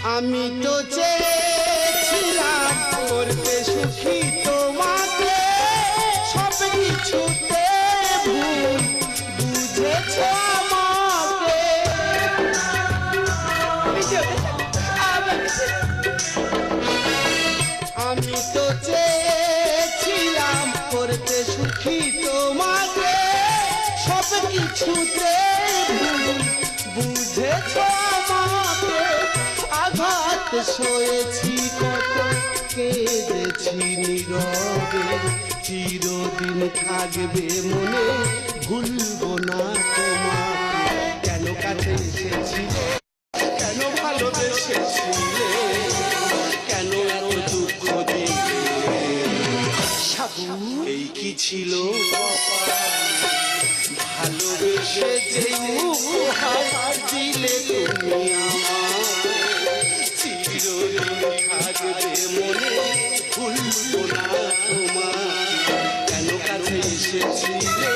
আমি তো চেয়েছিলাম করতে সুখী তোমাকে, সব কিছুতে ভুল বুঝেছ আমাকে। আমি তো চেয়েছিলাম করতে সুখী তোমাকে, সব কিছুতে ভুল বুঝেছ আমাকে। আঘাত সয়েছি কত, কেঁদেছি নীরবে, চিরদিন থাকবে মনে, ভুলবো না তোমাকে। কেন কাছে এসেছিলে, কেন ভালোবেসেছিলে, কেন এত দুঃখ দিলে, এই কি ছিল ভালোবেসে যে উপহার দিলে তুমি আমায়, চিরদিন থাকবে মনে, ভুলবো না তোমাকে। কেন কাছে এসেছিলে,